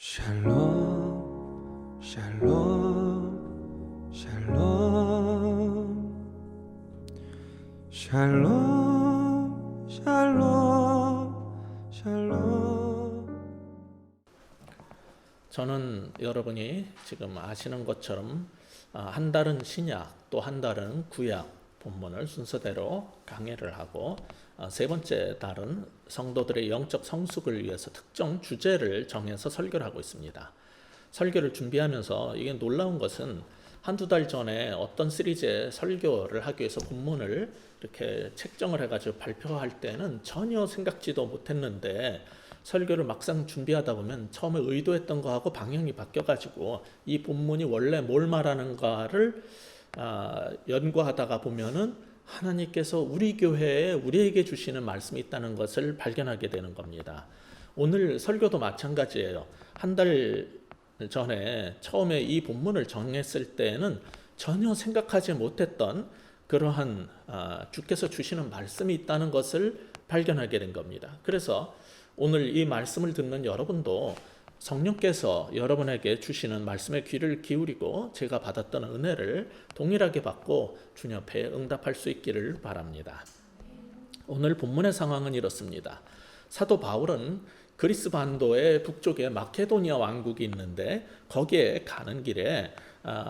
샬롬 샬롬 샬롬 샬롬 샬롬 샬롬. 저는 여러분이 지금 아시는 것처럼 한 달은 신약 또 한 달은 구약 본문을 순서대로 강해를 하고 세 번째 달은 성도들의 영적 성숙을 위해서 특정 주제를 정해서 설교를 하고 있습니다. 설교를 준비하면서 이게 놀라운 것은 한두 달 전에 어떤 시리즈의 설교를 하기 위해서 본문을 이렇게 책정을 해가지고 발표할 때는 전혀 생각지도 못했는데 설교를 막상 준비하다 보면 처음에 의도했던 거하고 방향이 바뀌어가지고 이 본문이 원래 뭘 말하는가를 연구하다가 보면은 하나님께서 우리 교회에 우리에게 주시는 말씀이 있다는 것을 발견하게 되는 겁니다. 오늘 설교도 마찬가지예요. 한 달 전에 처음에 이 본문을 정했을 때는 전혀 생각하지 못했던 그러한 주께서 주시는 말씀이 있다는 것을 발견하게 된 겁니다. 그래서 오늘 이 말씀을 듣는 여러분도 성령께서 여러분에게 주시는 말씀에 귀를 기울이고 제가 받았던 은혜를 동일하게 받고 주님 앞에 응답할 수 있기를 바랍니다. 오늘 본문의 상황은 이렇습니다. 사도 바울은 그리스 반도의 북쪽에 마케도니아 왕국이 있는데 거기에 가는 길에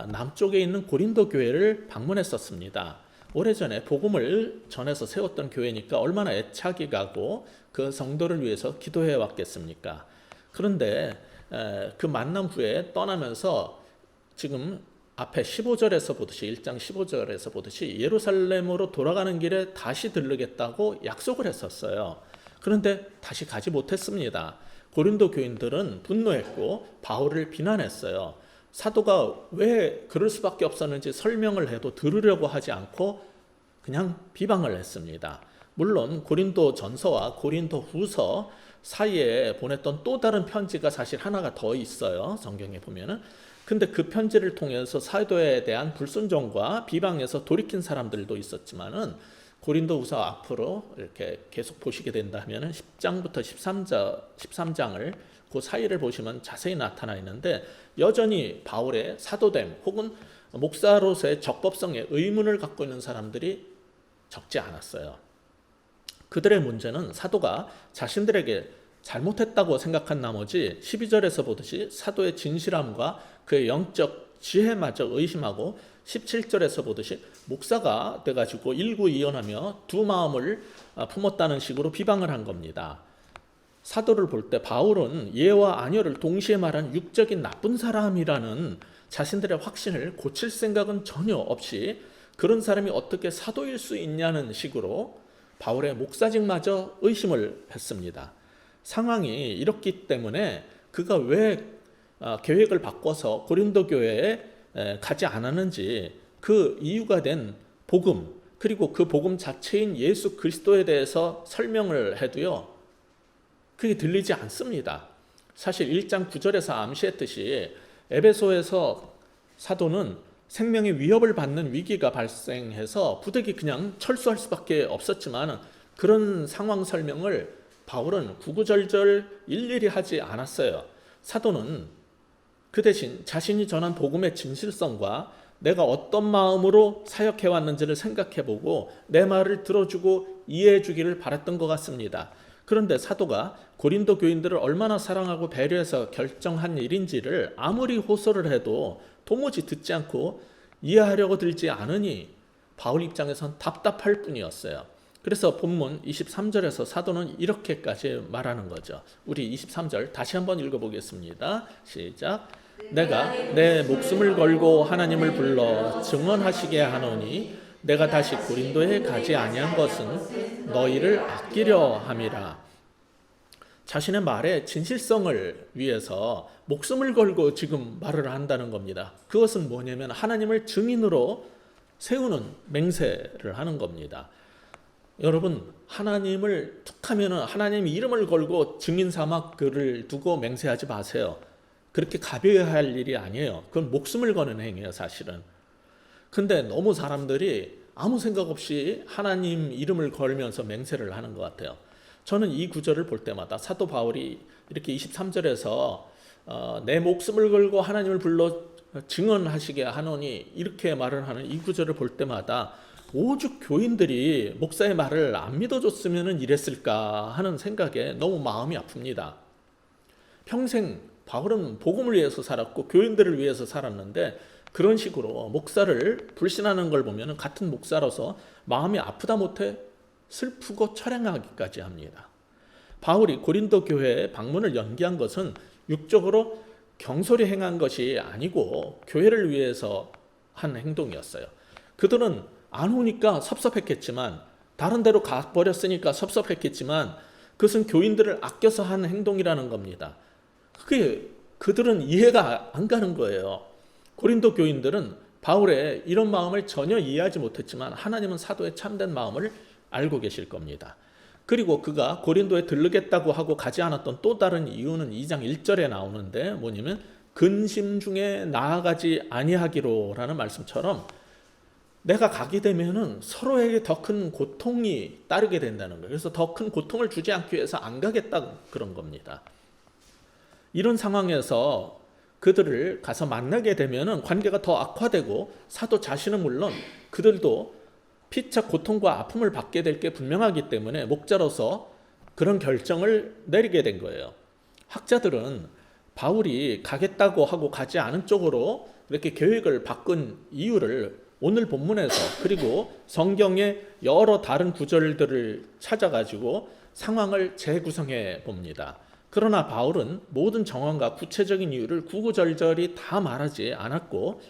남쪽에 있는 고린도 교회를 방문했었습니다. 오래전에 복음을 전해서 세웠던 교회니까 얼마나 애착이 가고 그 성도를 위해서 기도해 왔겠습니까? 그런데 그 만남 후에 떠나면서 지금 앞에 15절에서 보듯이 1장 15절에서 보듯이 예루살렘으로 돌아가는 길에 다시 들르겠다고 약속을 했었어요. 그런데 다시 가지 못했습니다. 고린도 교인들은 분노했고 바울을 비난했어요. 사도가 왜 그럴 수밖에 없었는지 설명을 해도 들으려고 하지 않고 그냥 비방을 했습니다. 물론 고린도 전서와 고린도 후서 사이에 보냈던 또 다른 편지가 사실 하나가 더 있어요. 성경에 보면은. 근데 그 편지를 통해서 사도에 대한 불순종과 비방에서 돌이킨 사람들도 있었지만은 고린도 후서 앞으로 이렇게 계속 보시게 된다면은 10장부터 13장을 그 사이를 보시면 자세히 나타나 있는데 여전히 바울의 사도됨 혹은 목사로서의 적법성에 의문을 갖고 있는 사람들이 적지 않았어요. 그들의 문제는 사도가 자신들에게 잘못했다고 생각한 나머지 12절에서 보듯이 사도의 진실함과 그의 영적 지혜마저 의심하고 17절에서 보듯이 목사가 돼가지고 일구이연하며 두 마음을 품었다는 식으로 비방을 한 겁니다. 사도를 볼 때 바울은 예와 아녀를 동시에 말한 육적인 나쁜 사람이라는 자신들의 확신을 고칠 생각은 전혀 없이 그런 사람이 어떻게 사도일 수 있냐는 식으로 바울의 목사직마저 의심을 했습니다. 상황이 이렇기 때문에 그가 왜 계획을 바꿔서 고린도 교회에 가지 않았는지 그 이유가 된 복음 그리고 그 복음 자체인 예수 그리스도에 대해서 설명을 해도요 그게 들리지 않습니다. 사실 1장 9절에서 암시했듯이 에베소에서 사도는 생명의 위협을 받는 위기가 발생해서 부득이 그냥 철수할 수밖에 없었지만 그런 상황 설명을 바울은 구구절절 일일이 하지 않았어요. 사도는 그 대신 자신이 전한 복음의 진실성과 내가 어떤 마음으로 사역해왔는지를 생각해보고 내 말을 들어주고 이해해주기를 바랐던 것 같습니다. 그런데 사도가 고린도 교인들을 얼마나 사랑하고 배려해서 결정한 일인지를 아무리 호소를 해도 도무지 듣지 않고 이해하려고 들지 않으니 바울 입장에선 답답할 뿐이었어요. 그래서 본문 23절에서 사도는 이렇게까지 말하는 거죠. 우리 23절 다시 한번 읽어보겠습니다. 시작. 내가 내 목숨을 걸고 하나님을 불러 증언하시게 하노니 내가 다시 고린도에 가지 아니한 것은 너희를 아끼려 함이라. 자신의 말의 진실성을 위해서 목숨을 걸고 지금 말을 한다는 겁니다. 그것은 뭐냐면 하나님을 증인으로 세우는 맹세를 하는 겁니다. 여러분 하나님을 툭하면 하나님 이름을 걸고 증인 삼아 그를 두고 맹세하지 마세요. 그렇게 가벼이 할 일이 아니에요. 그건 목숨을 거는 행위예요 사실은. 근데 너무 사람들이 아무 생각 없이 하나님 이름을 걸면서 맹세를 하는 것 같아요. 저는 이 구절을 볼 때마다 사도 바울이 이렇게 23절에서 내 목숨을 걸고 하나님을 불러 증언하시게 하노니 이렇게 말을 하는 이 구절을 볼 때마다 오죽 교인들이 목사의 말을 안 믿어줬으면 이랬을까 하는 생각에 너무 마음이 아픕니다. 평생 바울은 복음을 위해서 살았고 교인들을 위해서 살았는데 그런 식으로 목사를 불신하는 걸 보면 같은 목사로서 마음이 아프다 못해 슬프고 철행하기까지 합니다. 바울이 고린도 교회에 방문을 연기한 것은 육적으로 경솔히 행한 것이 아니고 교회를 위해서 한 행동이었어요. 그들은 안 오니까 섭섭했겠지만 다른 데로 가버렸으니까 섭섭했겠지만 그것은 교인들을 아껴서 한 행동이라는 겁니다. 그게 그들은 이해가 안 가는 거예요. 고린도 교인들은 바울의 이런 마음을 전혀 이해하지 못했지만 하나님은 사도의 참된 마음을 알고 계실 겁니다. 그리고 그가 고린도에 들르겠다고 하고 가지 않았던 또 다른 이유는 2장 1절에 나오는데 뭐냐면 근심 중에 나아가지 아니하기로라는 말씀처럼 내가 가게 되면은 서로에게 더 큰 고통이 따르게 된다는 거예요. 그래서 더 큰 고통을 주지 않기 위해서 안 가겠다 그런 겁니다. 이런 상황에서 그들을 가서 만나게 되면은 관계가 더 악화되고 사도 자신은 물론 그들도 피차 고통과 아픔을 받게 될 게 분명하기 때문에 목자로서 그런 결정을 내리게 된 거예요. 학자들은 바울이 가겠다고 하고 가지 않은 쪽으로 이렇게 계획을 바꾼 이유를 오늘 본문에서 그리고 성경의 여러 다른 구절들을 찾아가지고 상황을 재구성해 봅니다. 그러나 바울은 모든 정황과 구체적인 이유를 구구절절히 다 말하지 않았고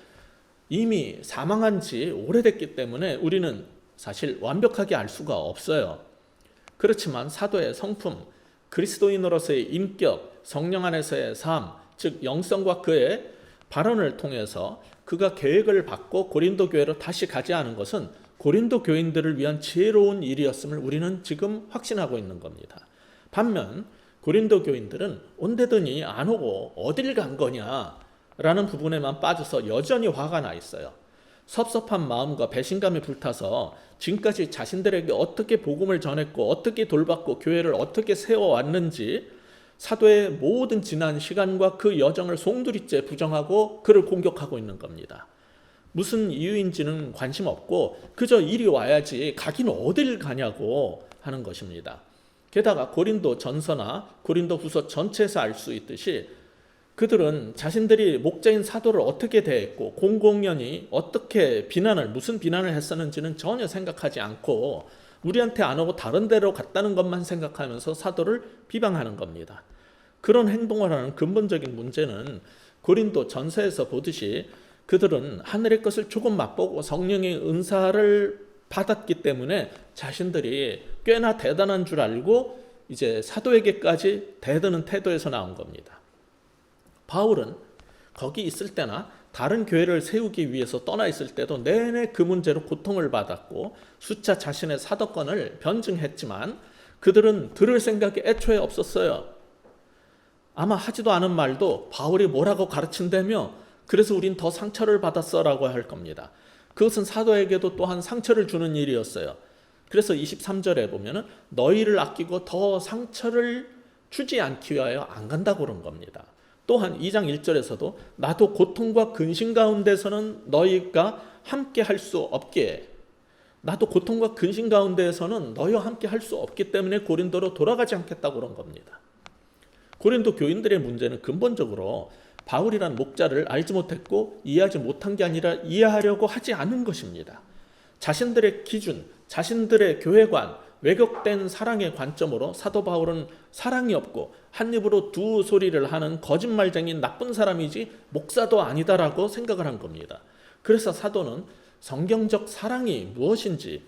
이미 사망한 지 오래됐기 때문에 우리는 사실 완벽하게 알 수가 없어요. 그렇지만 사도의 성품, 그리스도인으로서의 인격, 성령 안에서의 삶, 즉 영성과 그의 발언을 통해서 그가 계획을 받고 고린도 교회로 다시 가지 않은 것은 고린도 교인들을 위한 지혜로운 일이었음을 우리는 지금 확신하고 있는 겁니다. 반면 고린도 교인들은 온대더니 안 오고 어딜 간 거냐라는 부분에만 빠져서 여전히 화가 나 있어요. 섭섭한 마음과 배신감에 불타서 지금까지 자신들에게 어떻게 복음을 전했고 어떻게 돌봤고 교회를 어떻게 세워왔는지 사도의 모든 지난 시간과 그 여정을 송두리째 부정하고 그를 공격하고 있는 겁니다. 무슨 이유인지는 관심 없고 그저 이리 와야지 가긴 어딜 가냐고 하는 것입니다. 게다가 고린도 전서나 고린도 후서 전체에서 알 수 있듯이 그들은 자신들이 목자인 사도를 어떻게 대했고 공공연히 어떻게 무슨 비난을 했었는지는 전혀 생각하지 않고 우리한테 안 오고 다른 데로 갔다는 것만 생각하면서 사도를 비방하는 겁니다. 그런 행동을 하는 근본적인 문제는 고린도 전서에서 보듯이 그들은 하늘의 것을 조금 맛보고 성령의 은사를 받았기 때문에 자신들이 꽤나 대단한 줄 알고 이제 사도에게까지 대드는 태도에서 나온 겁니다. 바울은 거기 있을 때나 다른 교회를 세우기 위해서 떠나 있을 때도 내내 그 문제로 고통을 받았고 수차 자신의 사도권을 변증했지만 그들은 들을 생각이 애초에 없었어요. 아마 하지도 않은 말도 바울이 뭐라고 가르친다며 그래서 우린 더 상처를 받았어라고 할 겁니다. 그것은 사도에게도 또한 상처를 주는 일이었어요. 그래서 23절에 보면은 너희를 아끼고 더 상처를 주지 않기 위하여 안 간다고 그런 겁니다. 또한 2장 1절에서도 나도 고통과 근심 가운데서는 너희가 함께 할 수 없게 나도 고통과 근심 가운데에서는 너희와 함께 할 수 없기 때문에 고린도로 돌아가지 않겠다고 그런 겁니다. 고린도 교인들의 문제는 근본적으로 바울이란 목자를 알지 못했고 이해하지 못한 게 아니라 이해하려고 하지 않은 것입니다. 자신들의 기준, 자신들의 교회관, 왜곡된 사랑의 관점으로 사도 바울은 사랑이 없고 한 입으로 두 소리를 하는 거짓말쟁이 나쁜 사람이지 목사도 아니다라고 생각을 한 겁니다. 그래서 사도는 성경적 사랑이 무엇인지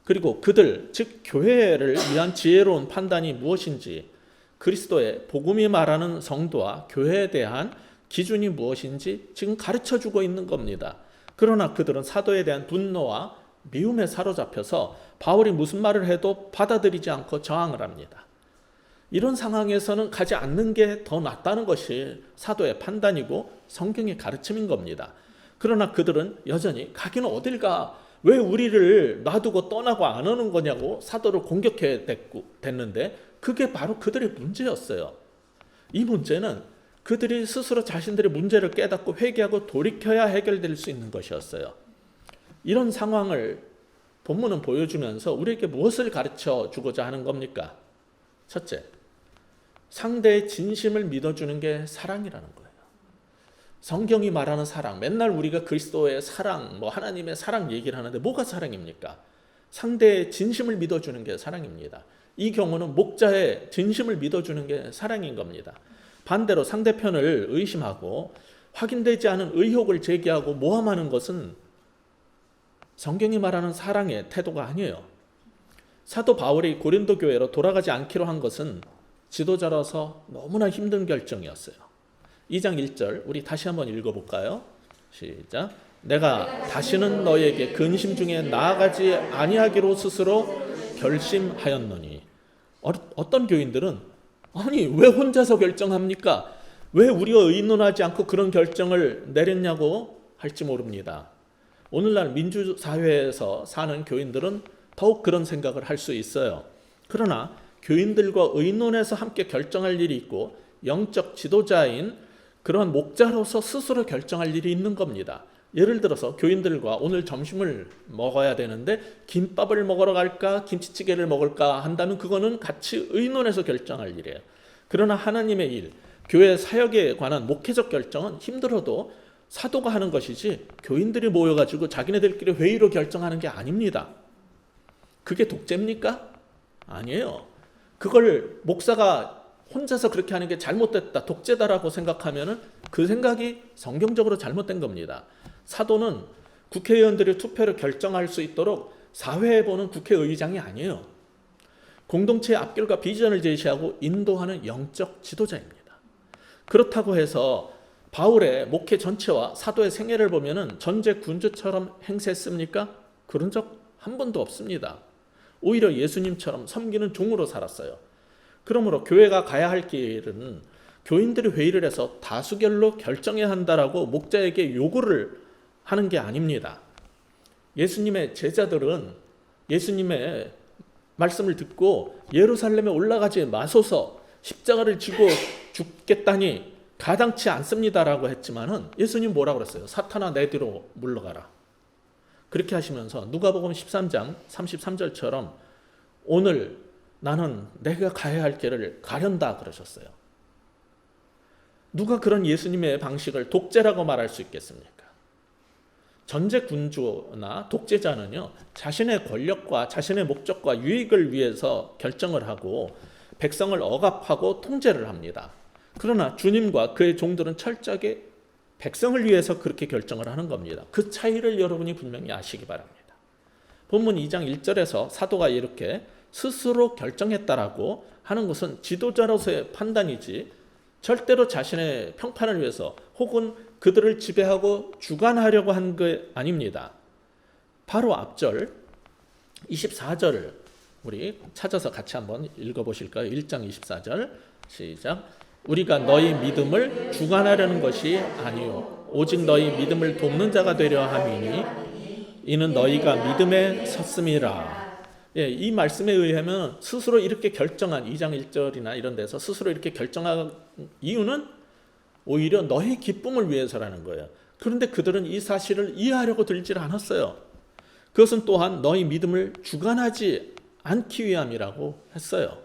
그리고 그들, 즉 교회를 위한 지혜로운 판단이 무엇인지 그리스도의 복음이 말하는 성도와 교회에 대한 기준이 무엇인지 지금 가르쳐주고 있는 겁니다. 그러나 그들은 사도에 대한 분노와 미움에 사로잡혀서 바울이 무슨 말을 해도 받아들이지 않고 저항을 합니다. 이런 상황에서는 가지 않는 게 더 낫다는 것이 사도의 판단이고 성경의 가르침인 겁니다. 그러나 그들은 여전히 가기는 어딜 가? 왜 우리를 놔두고 떠나고 안 오는 거냐고 사도를 공격해 됐는데 그게 바로 그들의 문제였어요. 이 문제는 그들이 스스로 자신들의 문제를 깨닫고 회개하고 돌이켜야 해결될 수 있는 것이었어요. 이런 상황을 본문은 보여주면서 우리에게 무엇을 가르쳐 주고자 하는 겁니까? 첫째, 상대의 진심을 믿어주는 게 사랑이라는 거예요. 성경이 말하는 사랑, 맨날 우리가 그리스도의 사랑, 하나님의 사랑 얘기를 하는데 뭐가 사랑입니까? 상대의 진심을 믿어주는 게 사랑입니다. 이 경우는 목자의 진심을 믿어주는 게 사랑인 겁니다. 반대로 상대편을 의심하고 확인되지 않은 의혹을 제기하고 모함하는 것은 성경이 말하는 사랑의 태도가 아니에요. 사도 바울이 고린도 교회로 돌아가지 않기로 한 것은 지도자로서 너무나 힘든 결정이었어요. 2장 1절 우리 다시 한번 읽어볼까요? 시작. 내가 다시는 너에게 근심 중에 나아가지 아니하기로 스스로 결심하였노니. 어떤 교인들은 아니 왜 혼자서 결정합니까? 왜 우리가 의논하지 않고 그런 결정을 내렸냐고 할지 모릅니다. 오늘날 민주사회에서 사는 교인들은 더욱 그런 생각을 할 수 있어요. 그러나 교인들과 의논해서 함께 결정할 일이 있고 영적 지도자인 그러한 목자로서 스스로 결정할 일이 있는 겁니다. 예를 들어서 교인들과 오늘 점심을 먹어야 되는데 김밥을 먹으러 갈까 김치찌개를 먹을까 한다면 그거는 같이 의논해서 결정할 일이에요. 그러나 하나님의 일, 교회 사역에 관한 목회적 결정은 힘들어도 사도가 하는 것이지 교인들이 모여가지고 자기네들끼리 회의로 결정하는 게 아닙니다. 그게 독재입니까? 아니에요. 그걸 목사가 혼자서 그렇게 하는 게 잘못됐다, 독재다라고 생각하면 그 생각이 성경적으로 잘못된 겁니다. 사도는 국회의원들의 투표를 결정할 수 있도록 사회에 보는 국회의장이 아니에요. 공동체의 앞길과 비전을 제시하고 인도하는 영적 지도자입니다. 그렇다고 해서 바울의 목회 전체와 사도의 생애를 보면 전제 군주처럼 행세했습니까? 그런 적 한 번도 없습니다. 오히려 예수님처럼 섬기는 종으로 살았어요. 그러므로 교회가 가야 할 길은 교인들이 회의를 해서 다수결로 결정해야 한다라고 목자에게 요구를 하는 게 아닙니다. 예수님의 제자들은 예수님의 말씀을 듣고 예루살렘에 올라가지 마소서, 십자가를 지고 죽겠다니 가당치 않습니다라고 했지만은 예수님 뭐라고 그랬어요? 사탄아 내 뒤로 물러가라. 그렇게 하시면서 누가복음 13장 33절처럼 오늘 나는 내가 가야 할 길을 가련다 그러셨어요. 누가 그런 예수님의 방식을 독재라고 말할 수 있겠습니까? 전제 군주나 독재자는요, 자신의 권력과 자신의 목적과 유익을 위해서 결정을 하고 백성을 억압하고 통제를 합니다. 그러나 주님과 그의 종들은 철저하게 백성을 위해서 그렇게 결정을 하는 겁니다. 그 차이를 여러분이 분명히 아시기 바랍니다. 본문 2장 1절에서 사도가 이렇게 스스로 결정했다라고 하는 것은 지도자로서의 판단이지 절대로 자신의 평판을 위해서 혹은 그들을 지배하고 주관하려고 한 게 아닙니다. 바로 앞절 24절을 우리 찾아서 같이 한번 읽어보실까요? 1장 24절 시작. 우리가 너희 믿음을 주관하려는 것이 아니요 오직 너희 믿음을 돕는 자가 되려 함이니 이는 너희가 믿음에 섰음이라. 예, 이 말씀에 의하면 스스로 이렇게 결정한 2장 1절이나 이런 데서 스스로 이렇게 결정한 이유는 오히려 너의 기쁨을 위해서라는 거예요. 그런데 그들은 이 사실을 이해하려고 들질 않았어요. 그것은 또한 너희 믿음을 주관하지 않기 위함이라고 했어요.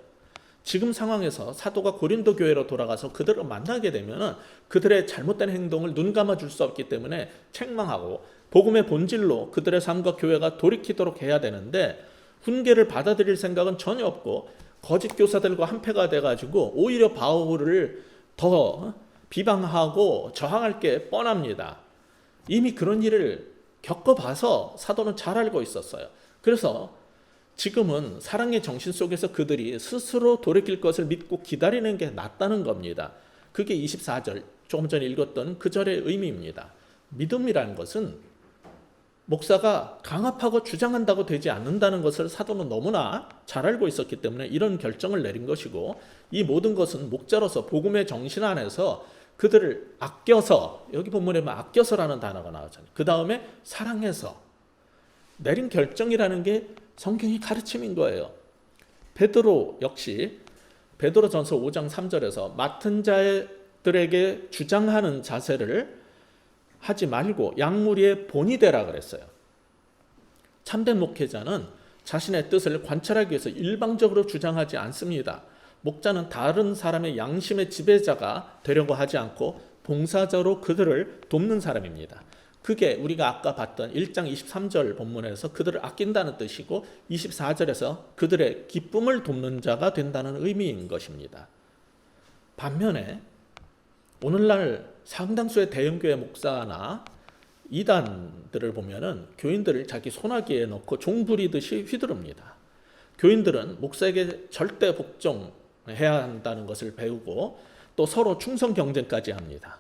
지금 상황에서 사도가 고린도 교회로 돌아가서 그들을 만나게 되면 그들의 잘못된 행동을 눈 감아줄 수 없기 때문에 책망하고 복음의 본질로 그들의 삶과 교회가 돌이키도록 해야 되는데 훈계를 받아들일 생각은 전혀 없고 거짓 교사들과 한패가 돼가지고 오히려 바울을 더 비방하고 저항할 게 뻔합니다. 이미 그런 일을 겪어봐서 사도는 잘 알고 있었어요. 그래서 지금은 사랑의 정신 속에서 그들이 스스로 돌이킬 것을 믿고 기다리는 게 낫다는 겁니다. 그게 24절 조금 전에 읽었던 그 절의 의미입니다. 믿음이라는 것은 목사가 강압하고 주장한다고 되지 않는다는 것을 사도는 너무나 잘 알고 있었기 때문에 이런 결정을 내린 것이고 이 모든 것은 목자로서 복음의 정신 안에서 그들을 아껴서 여기 본문에 보면 아껴서라는 단어가 나오잖아요. 그 다음에 사랑해서 내린 결정이라는 게 성경이 가르침인 거예요. 베드로 역시 베드로전서 5장 3절에서 맡은 자의 성도들에게 주장하는 자세를 하지 말고 양무리의 본이 되라 그랬어요. 참된 목회자는 자신의 뜻을 관철하기 위해서 일방적으로 주장하지 않습니다. 목자는 다른 사람의 양심의 지배자가 되려고 하지 않고 봉사자로 그들을 돕는 사람입니다. 그게 우리가 아까 봤던 1장 23절 본문에서 그들을 아낀다는 뜻이고 24절에서 그들의 기쁨을 돕는 자가 된다는 의미인 것입니다. 반면에 오늘날 상당수의 대형교회 목사나 이단들을 보면은 교인들을 자기 손아귀에 넣고 종 부리듯이 휘두릅니다. 교인들은 목사에게 절대 복종해야 한다는 것을 배우고 또 서로 충성 경쟁까지 합니다.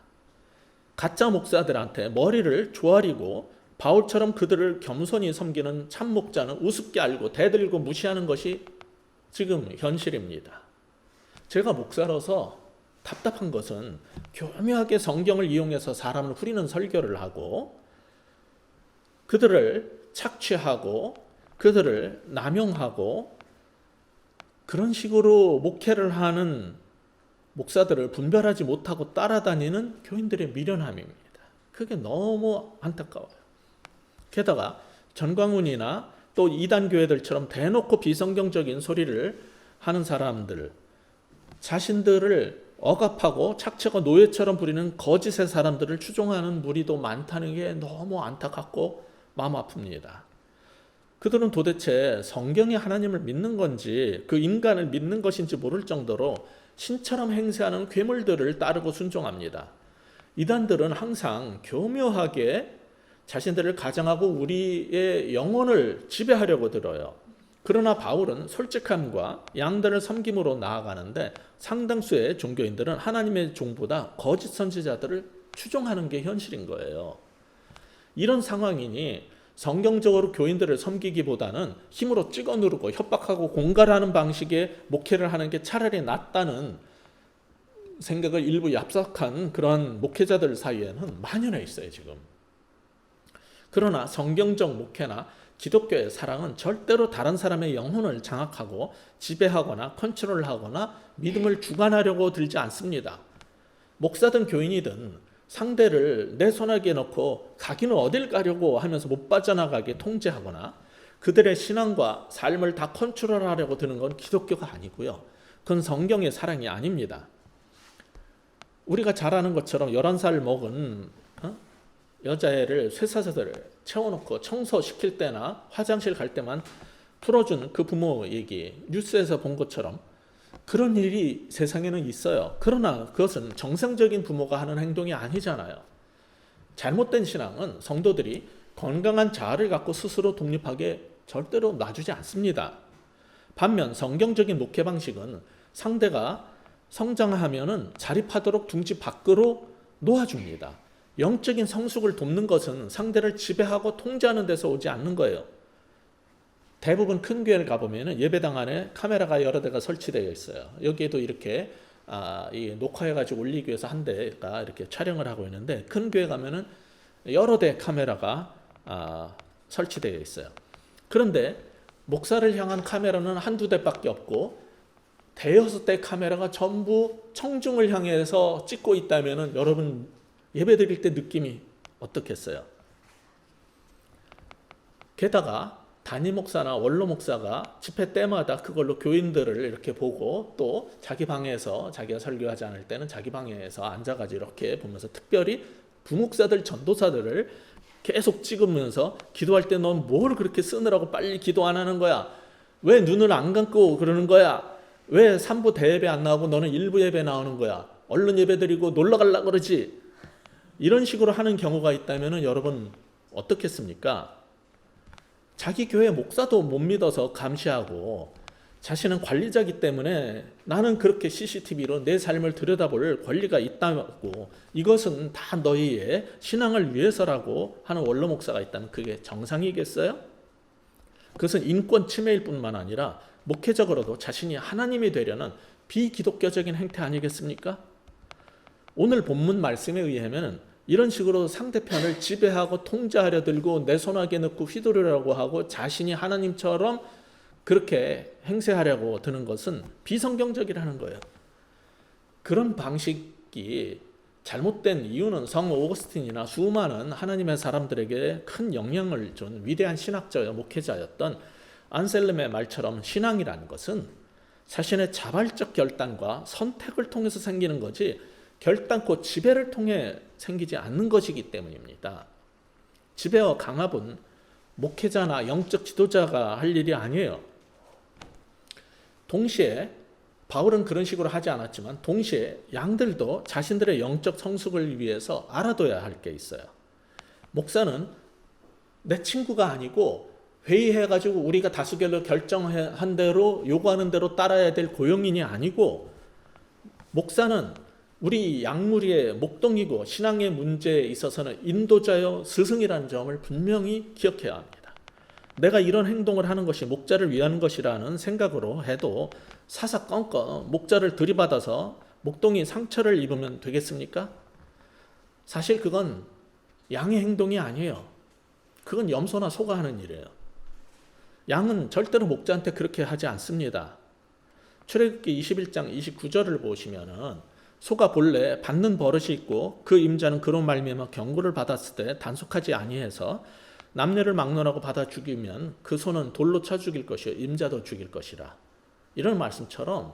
가짜 목사들한테 머리를 조아리고 바울처럼 그들을 겸손히 섬기는 참 목자는 우습게 알고 대들고 무시하는 것이 지금 현실입니다. 제가 목사로서 답답한 것은 교묘하게 성경을 이용해서 사람을 후리는 설교를 하고 그들을 착취하고 그들을 남용하고 그런 식으로 목회를 하는 목사들을 분별하지 못하고 따라다니는 교인들의 미련함입니다. 그게 너무 안타까워요. 게다가 전광훈이나 또 이단 교회들처럼 대놓고 비성경적인 소리를 하는 사람들, 자신들을 억압하고 착취하고 노예처럼 부리는 거짓의 사람들을 추종하는 무리도 많다는 게 너무 안타깝고 마음 아픕니다. 그들은 도대체 성경이 하나님을 믿는 건지 그 인간을 믿는 것인지 모를 정도로 신처럼 행세하는 괴물들을 따르고 순종합니다. 이단들은 항상 교묘하게 자신들을 가장하고 우리의 영혼을 지배하려고 들어요. 그러나 바울은 솔직함과 양들을 섬김으로 나아가는데 상당수의 종교인들은 하나님의 종보다 거짓 선지자들을 추종하는 게 현실인 거예요. 이런 상황이니 성경적으로 교인들을 섬기기보다는 힘으로 찍어 누르고 협박하고 공갈하는 방식의 목회를 하는 게 차라리 낫다는 생각을 일부 얍삭한 그런 목회자들 사이에는 만연해 있어요, 지금. 그러나 성경적 목회나 기독교의 사랑은 절대로 다른 사람의 영혼을 장악하고 지배하거나 컨트롤하거나 믿음을 주관하려고 들지 않습니다. 목사든 교인이든 상대를 내 손아귀에 넣고 가기는 어딜 가려고 하면서 못 빠져나가게 통제하거나 그들의 신앙과 삶을 다 컨트롤하려고 드는 건 기독교가 아니고요. 그건 성경의 사랑이 아닙니다. 우리가 잘 아는 것처럼 11살 먹은 여자애를 쇠사슬을 채워놓고 청소시킬 때나 화장실 갈 때만 풀어준 그 부모 얘기, 뉴스에서 본 것처럼 그런 일이 세상에는 있어요. 그러나 그것은 정상적인 부모가 하는 행동이 아니잖아요. 잘못된 신앙은 성도들이 건강한 자아를 갖고 스스로 독립하게 절대로 놔주지 않습니다. 반면 성경적인 목회 방식은 상대가 성장하면은 자립하도록 둥지 밖으로 놓아줍니다. 영적인 성숙을 돕는 것은 상대를 지배하고 통제하는 데서 오지 않는 거예요. 대부분 큰 교회를 가보면 예배당 안에 카메라가 여러 대가 설치되어 있어요. 여기에도 이렇게 녹화해가지고 올리기 위해서 한 대가 이렇게 촬영을 하고 있는데 큰 교회 가면은 여러 대 카메라가 설치되어 있어요. 그런데 목사를 향한 카메라는 한두 대밖에 없고 대여섯 대 카메라가 전부 청중을 향해서 찍고 있다면은 여러분 예배 드릴 때 느낌이 어떻겠어요? 게다가 단임 목사나 원로 목사가 집회 때마다 그걸로 교인들을 이렇게 보고 또 자기 방에서 자기가 설교하지 않을 때는 자기 방에서 앉아가지고 이렇게 보면서 특별히 부목사들 전도사들을 계속 찍으면서 기도할 때 넌 뭘 그렇게 쓰느라고 빨리 기도 안 하는 거야? 왜 눈을 안 감고 그러는 거야? 왜 3부 대예배 안 나오고 너는 1부 예배 나오는 거야? 얼른 예배 드리고 놀러 가려고 그러지? 이런 식으로 하는 경우가 있다면 여러분 어떻겠습니까? 자기 교회 목사도 못 믿어서 감시하고 자신은 관리자이기 때문에 나는 그렇게 CCTV로 내 삶을 들여다볼 권리가 있다고 이것은 다 너희의 신앙을 위해서라고 하는 원로 목사가 있다면 그게 정상이겠어요? 그것은 인권 침해일 뿐만 아니라 목회적으로도 자신이 하나님이 되려는 비기독교적인 행태 아니겠습니까? 오늘 본문 말씀에 의하면 이런 식으로 상대편을 지배하고 통제하려 들고 내 손아귀에 넣고 휘두르려고 하고 자신이 하나님처럼 그렇게 행세하려고 드는 것은 비성경적이라는 거예요. 그런 방식 믿기 잘못된 이유는 성 오거스틴이나 수많은 하나님의 사람들에게 큰 영향을 준 위대한 신학자여 목회자였던 안셀름의 말처럼 신앙이라는 것은 자신의 자발적 결단과 선택을 통해서 생기는 거지 결단코 지배를 통해 생기지 않는 것이기 때문입니다. 지배와 강압은 목회자나 영적 지도자가 할 일이 아니에요. 동시에 바울은 그런 식으로 하지 않았지만 동시에 양들도 자신들의 영적 성숙을 위해서 알아둬야 할 게 있어요. 목사는 내 친구가 아니고 회의해가지고 우리가 다수결로 결정한 대로 요구하는 대로 따라야 될 고용인이 아니고 목사는 우리 양무리의 목동이고 신앙의 문제에 있어서는 인도자여 스승이라는 점을 분명히 기억해야 합니다. 내가 이런 행동을 하는 것이 목자를 위한 것이라는 생각으로 해도 사사건건 목자를 들이받아서 목동이 상처를 입으면 되겠습니까? 사실 그건 양의 행동이 아니에요. 그건 염소나 소가 하는 일이에요. 양은 절대로 목자한테 그렇게 하지 않습니다. 출애굽기 21장 29절을 보시면은 소가 본래 받는 버릇이 있고 그 임자는 그로 말미암아 경고를 받았을 때 단속하지 아니해서 남녀를 막론하고 받아 죽이면 그 소는 돌로 쳐 죽일 것이요 임자도 죽일 것이라. 이런 말씀처럼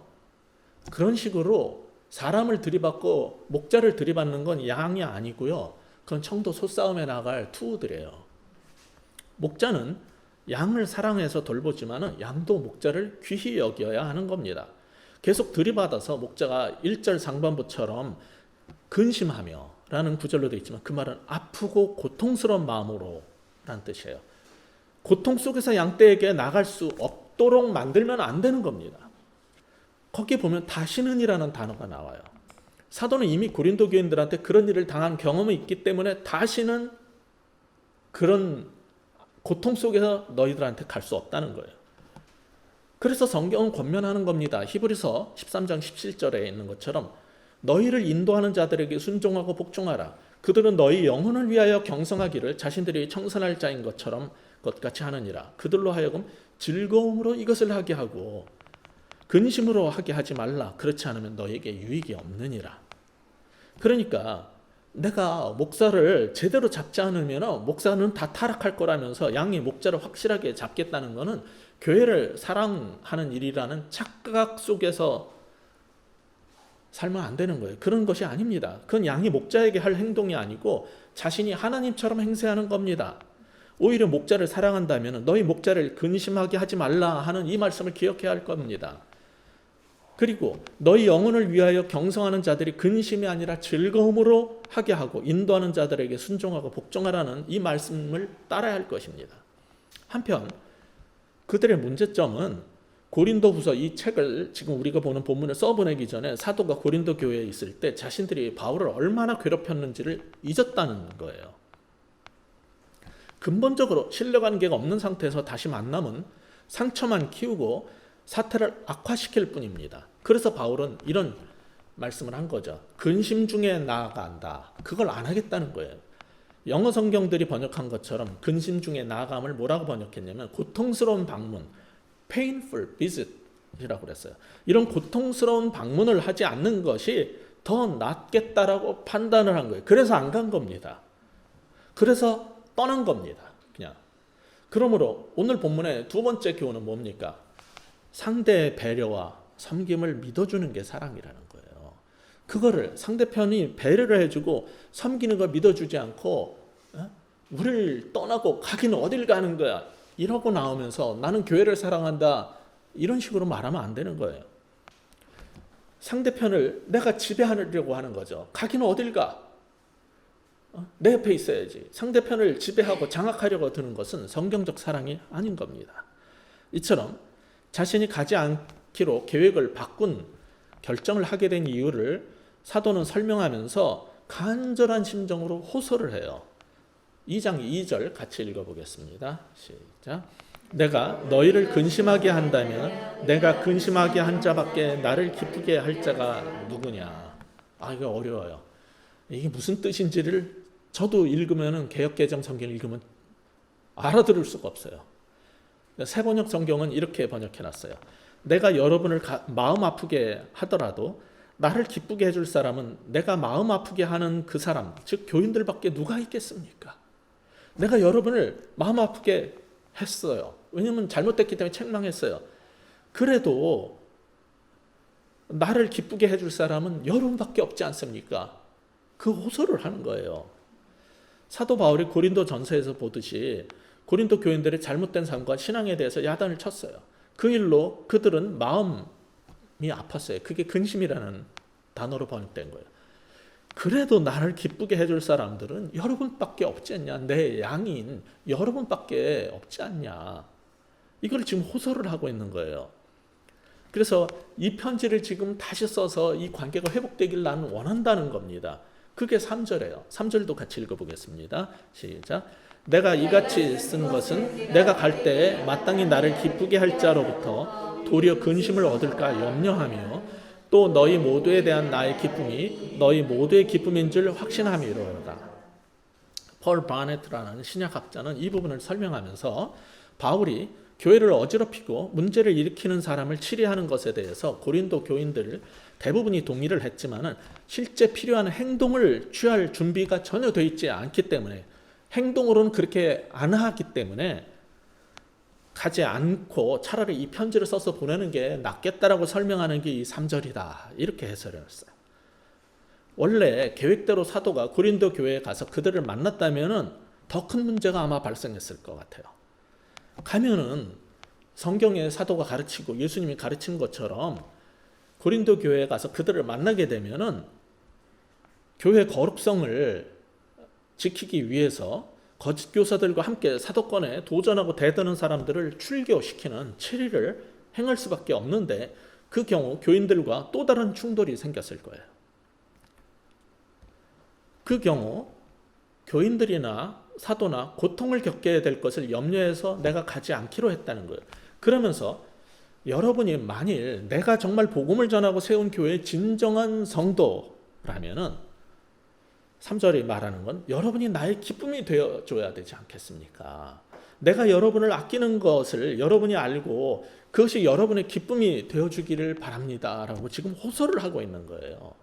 그런 식으로 사람을 들이받고 목자를 들이받는 건 양이 아니고요. 그건 청도 소싸움에 나갈 투우들이에요. 목자는 양을 사랑해서 돌보지만 양도 목자를 귀히 여겨야 하는 겁니다. 계속 들이받아서 목자가 1절 상반부처럼 근심하며 라는 구절로 되어 있지만 그 말은 아프고 고통스러운 마음으로 라는 뜻이에요. 고통 속에서 양떼에게 나갈 수 없도록 만들면 안 되는 겁니다. 거기 보면 다시는 이라는 단어가 나와요. 사도는 이미 고린도 교인들한테 그런 일을 당한 경험이 있기 때문에 다시는 그런 고통 속에서 너희들한테 갈 수 없다는 거예요. 그래서 성경은 권면하는 겁니다. 히브리서 13장 17절에 있는 것처럼 너희를 인도하는 자들에게 순종하고 복종하라. 그들은 너희 영혼을 위하여 경성하기를 자신들이 청선할 자인 것처럼 것같이 하느니라. 그들로 하여금 즐거움으로 이것을 하게 하고 근심으로 하게 하지 말라. 그렇지 않으면 너에게 유익이 없느니라. 그러니까 내가 목사를 제대로 잡지 않으면 목사는 다 타락할 거라면서 양이 목자를 확실하게 잡겠다는 것은 교회를 사랑하는 일이라는 착각 속에서 살면 안 되는 거예요. 그런 것이 아닙니다. 그건 양이 목자에게 할 행동이 아니고 자신이 하나님처럼 행세하는 겁니다. 오히려 목자를 사랑한다면 너희 목자를 근심하게 하지 말라 하는 이 말씀을 기억해야 할 겁니다. 그리고 너희 영혼을 위하여 경성하는 자들이 근심이 아니라 즐거움으로 하게 하고 인도하는 자들에게 순종하고 복종하라는 이 말씀을 따라야 할 것입니다. 한편 그들의 문제점은 고린도후서 이 책을 지금 우리가 보는 본문을 써보내기 전에 사도가 고린도 교회에 있을 때 자신들이 바울을 얼마나 괴롭혔는지를 잊었다는 거예요. 근본적으로 신뢰관계가 없는 상태에서 다시 만나면 상처만 키우고 사태를 악화시킬 뿐입니다. 그래서 바울은 이런 말씀을 한 거죠. 근심 중에 나아간다. 그걸 안 하겠다는 거예요. 영어 성경들이 번역한 것처럼 근심 중에 나아감을 뭐라고 번역했냐면 고통스러운 방문, painful visit이라고 그랬어요. 이런 고통스러운 방문을 하지 않는 것이 더 낫겠다라고 판단을 한 거예요. 그래서 안 간 겁니다. 그래서 떠난 겁니다. 그냥. 그러므로 오늘 본문의 두 번째 교훈은 뭡니까? 상대의 배려와 섬김을 믿어주는 게 사랑이라는 거예요. 그거를 상대편이 배려를 해주고 섬기는 걸 믿어주지 않고 우리를 떠나고 가기는 어딜 가는 거야 이러고 나오면서 나는 교회를 사랑한다 이런 식으로 말하면 안 되는 거예요. 상대편을 내가 지배하려고 하는 거죠. 가기는 어딜 가? 내 옆에 있어야지. 상대편을 지배하고 장악하려고 드는 것은 성경적 사랑이 아닌 겁니다. 이처럼 자신이 가지 않기로 계획을 바꾼 결정을 하게 된 이유를 사도는 설명하면서 간절한 심정으로 호소를 해요. 2장 2절 같이 읽어보겠습니다. 시작. 내가 너희를 근심하게 한다면 내가 근심하게 한 자밖에 나를 기쁘게 할 자가 누구냐. 이거 어려워요. 이게 무슨 뜻인지를 저도 읽으면 개역개정 성경을 읽으면 알아들을 수가 없어요. 새번역 성경은 이렇게 번역해놨어요. 내가 여러분을 마음 아프게 하더라도 나를 기쁘게 해줄 사람은 내가 마음 아프게 하는 그 사람, 즉 교인들밖에 누가 있겠습니까? 내가 여러분을 마음 아프게 했어요. 왜냐하면 잘못됐기 때문에 책망했어요. 그래도 나를 기쁘게 해줄 사람은 여러분밖에 없지 않습니까? 그 호소를 하는 거예요. 사도 바울이 고린도 전서에서 보듯이 고린도 교인들의 잘못된 삶과 신앙에 대해서 야단을 쳤어요. 그 일로 그들은 마음이 아팠어요. 그게 근심이라는 단어로 번역된 거예요. 그래도 나를 기쁘게 해줄 사람들은 여러분밖에 없지 않냐. 내 양인 여러분밖에 없지 않냐. 이걸 지금 호소를 하고 있는 거예요. 그래서 이 편지를 지금 다시 써서 이 관계가 회복되길 나는 원한다는 겁니다. 그게 3절이에요. 3절도 같이 읽어보겠습니다. 시작. 내가 이같이 쓴 것은 내가 갈 때에 마땅히 나를 기쁘게 할 자로부터 도리어 근심을 얻을까 염려하며 또 너희 모두에 대한 나의 기쁨이 너희 모두의 기쁨인 줄 확신함이로다. 폴 바네트라는 신약학자는 이 부분을 설명하면서 바울이 교회를 어지럽히고 문제를 일으키는 사람을 치리하는 것에 대해서 고린도 교인들 대부분이 동의를 했지만 실제 필요한 행동을 취할 준비가 전혀 되어 있지 않기 때문에 행동으로는 그렇게 안 하기 때문에 가지 않고 차라리 이 편지를 써서 보내는 게 낫겠다라고 설명하는 게 이 3절이다. 이렇게 해석을 했어요. 원래 계획대로 사도가 고린도 교회에 가서 그들을 만났다면 더 큰 문제가 아마 발생했을 것 같아요. 가면은 성경에 사도가 가르치고 예수님이 가르친 것처럼 고린도 교회에 가서 그들을 만나게 되면은 교회 거룩성을 지키기 위해서 거짓 교사들과 함께 사도권에 도전하고 대드는 사람들을 출교시키는 치리를 행할 수밖에 없는데 그 경우 교인들과 또 다른 충돌이 생겼을 거예요. 그 경우 교인들이나 사도나 고통을 겪게 될 것을 염려해서 내가 가지 않기로 했다는 거예요. 그러면서 여러분이 만일 내가 정말 복음을 전하고 세운 교회의 진정한 성도라면은 3절이 말하는 건 여러분이 나의 기쁨이 되어줘야 되지 않겠습니까? 내가 여러분을 아끼는 것을 여러분이 알고 그것이 여러분의 기쁨이 되어주기를 바랍니다 라고 지금 호소를 하고 있는 거예요.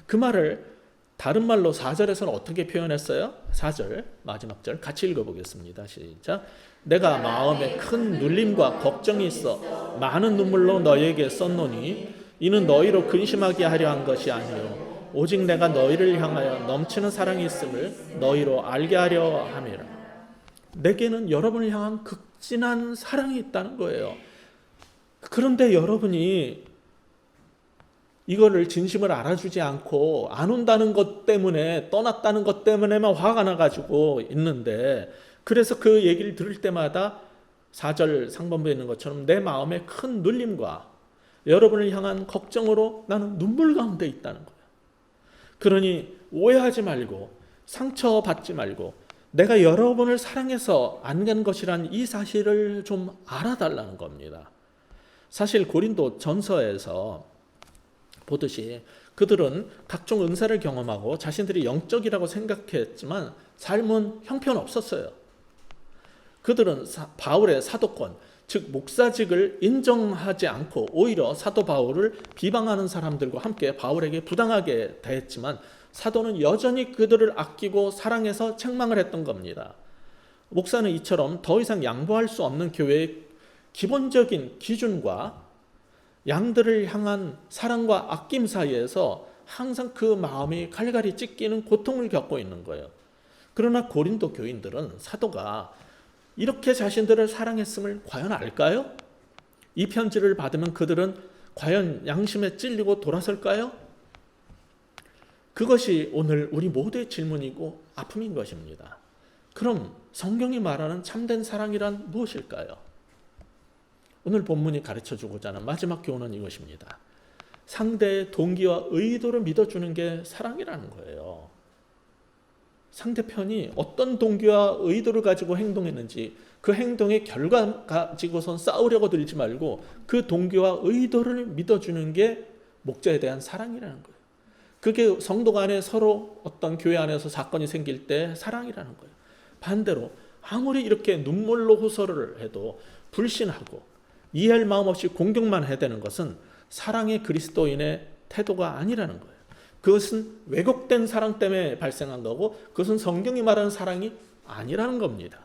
그 말을 다른 말로 4절에서는 어떻게 표현했어요? 4절 마지막 절 같이 읽어보겠습니다. 시작. 내가 마음에 큰 눌림과 걱정이 있어 많은 눈물로 너희에게 썼노니 이는 너희로 근심하게 하려 한 것이 아니요 오직 내가 너희를 향하여 넘치는 사랑이 있음을 너희로 알게 하려 함이라. 내게는 여러분을 향한 극진한 사랑이 있다는 거예요. 그런데 여러분이 이거를 진심을 알아주지 않고 안 온다는 것 때문에 떠났다는 것 때문에만 화가 나가지고 있는데 그래서 그 얘기를 들을 때마다 4절 상반부에 있는 것처럼 내 마음에 큰 눌림과 여러분을 향한 걱정으로 나는 눈물 가운데 있다는 거예요. 그러니 오해하지 말고 상처받지 말고 내가 여러분을 사랑해서 안 간 것이란 이 사실을 좀 알아달라는 겁니다. 사실 고린도 전서에서 보듯이 그들은 각종 은사를 경험하고 자신들이 영적이라고 생각했지만 삶은 형편없었어요. 그들은 바울의 사도권, 즉 목사직을 인정하지 않고 오히려 사도 바울을 비방하는 사람들과 함께 바울에게 부당하게 대했지만 사도는 여전히 그들을 아끼고 사랑해서 책망을 했던 겁니다. 목사는 이처럼 더 이상 양보할 수 없는 교회의 기본적인 기준과 양들을 향한 사랑과 아낌 사이에서 항상 그 마음이 갈갈이 찢기는 고통을 겪고 있는 거예요. 그러나 고린도 교인들은 사도가 이렇게 자신들을 사랑했음을 과연 알까요? 이 편지를 받으면 그들은 과연 양심에 찔리고 돌아설까요? 그것이 오늘 우리 모두의 질문이고 아픔인 것입니다. 그럼 성경이 말하는 참된 사랑이란 무엇일까요? 오늘 본문이 가르쳐주고자 하는 마지막 교훈은 이것입니다. 상대의 동기와 의도를 믿어주는 게 사랑이라는 거예요. 상대편이 어떤 동기와 의도를 가지고 행동했는지 그 행동의 결과 가지고선 싸우려고 들지 말고 그 동기와 의도를 믿어주는 게 목자에 대한 사랑이라는 거예요. 그게 성도 간에 서로 어떤 교회 안에서 사건이 생길 때 사랑이라는 거예요. 반대로 아무리 이렇게 눈물로 호소를 해도 불신하고 이해할 마음 없이 공격만 해야 되는 것은 사랑의 그리스도인의 태도가 아니라는 거예요. 그것은 왜곡된 사랑 때문에 발생한 거고 그것은 성경이 말하는 사랑이 아니라는 겁니다.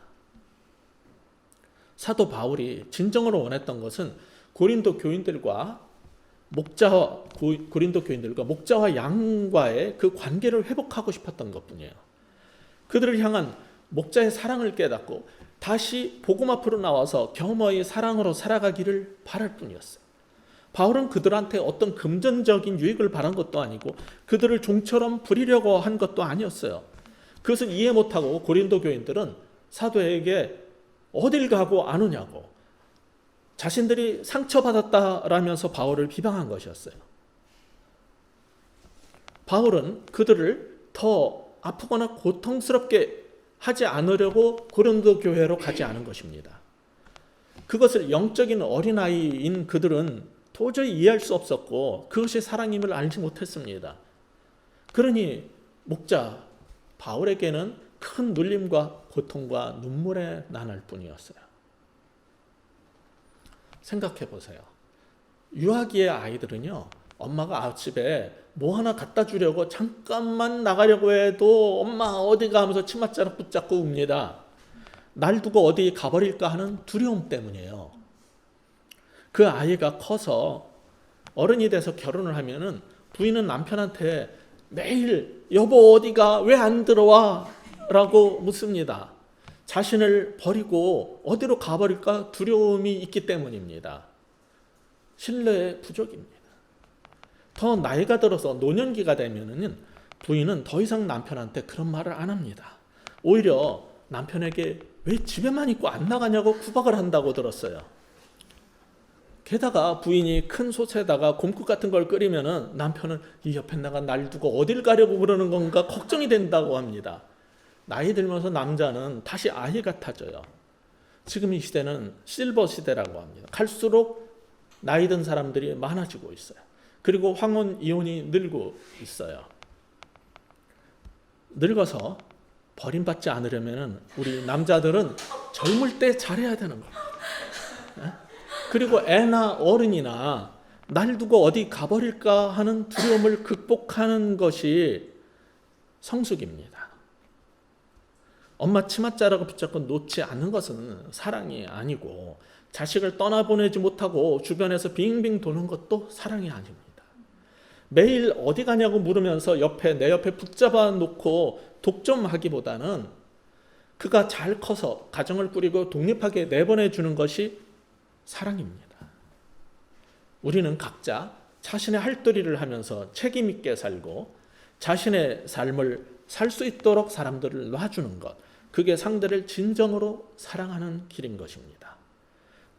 사도 바울이 진정으로 원했던 것은 고린도 교인들과 목자와 양과의 그 관계를 회복하고 싶었던 것뿐이에요. 그들을 향한 목자의 사랑을 깨닫고 다시 복음 앞으로 나와서 겸허히 사랑으로 살아가기를 바랄 뿐이었어요. 바울은 그들한테 어떤 금전적인 유익을 바란 것도 아니고 그들을 종처럼 부리려고 한 것도 아니었어요. 그것을 이해 못하고 고린도 교인들은 사도에게 어딜 가고 안 오냐고 자신들이 상처받았다라면서 바울을 비방한 것이었어요. 바울은 그들을 더 아프거나 고통스럽게 하지 않으려고 고린도 교회로 가지 않은 것입니다. 그것을 영적인 어린아이인 그들은 도저히 이해할 수 없었고 그것이 사랑임을 알지 못했습니다. 그러니 목자 바울에게는 큰 눌림과 고통과 눈물의 나날 뿐이었어요. 생각해 보세요. 유아기의 아이들은요, 엄마가 아침에 뭐 하나 갖다 주려고 잠깐만 나가려고 해도 엄마 어디가 하면서 치맛자락 붙잡고 웁니다. 날 두고 어디 가버릴까 하는 두려움 때문이에요. 그 아이가 커서 어른이 돼서 결혼을 하면은 부인은 남편한테 매일 여보 어디가 왜 안 들어와? 라고 묻습니다. 자신을 버리고 어디로 가버릴까 두려움이 있기 때문입니다. 신뢰의 부족입니다. 더 나이가 들어서 노년기가 되면은 부인은 더 이상 남편한테 그런 말을 안 합니다. 오히려 남편에게 왜 집에만 있고 안 나가냐고 구박을 한다고 들었어요. 게다가 부인이 큰 솥에다가 곰국 같은 걸 끓이면은 남편은 이 옆에 나가 날 두고 어딜 가려고 그러는 건가 걱정이 된다고 합니다. 나이 들면서 남자는 다시 아이 같아져요. 지금 이 시대는 실버 시대라고 합니다. 갈수록 나이 든 사람들이 많아지고 있어요. 그리고 황혼 이혼이 늘고 있어요. 늙어서 버림받지 않으려면 우리 남자들은 젊을 때 잘해야 되는 겁니다. 그리고 애나 어른이나 날 두고 어디 가버릴까 하는 두려움을 극복하는 것이 성숙입니다. 엄마 치맛자락을 붙잡고 놓지 않는 것은 사랑이 아니고 자식을 떠나보내지 못하고 주변에서 빙빙 도는 것도 사랑이 아닙니다. 매일 어디 가냐고 물으면서 내 옆에 붙잡아 놓고 독점하기보다는 그가 잘 커서 가정을 꾸리고 독립하게 내보내 주는 것이 사랑입니다. 우리는 각자 자신의 할도리를 하면서 책임 있게 살고 자신의 삶을 살 수 있도록 사람들을 놔주는 것, 그게 상대를 진정으로 사랑하는 길인 것입니다.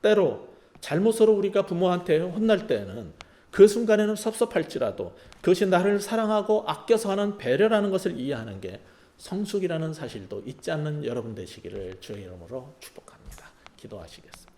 때로 잘못으로 우리가 부모한테 혼날 때는 그 순간에는 섭섭할지라도 그것이 나를 사랑하고 아껴서 하는 배려라는 것을 이해하는 게 성숙이라는 사실도 잊지 않는 여러분 되시기를 주의 이름으로 축복합니다. 기도하시겠습니다.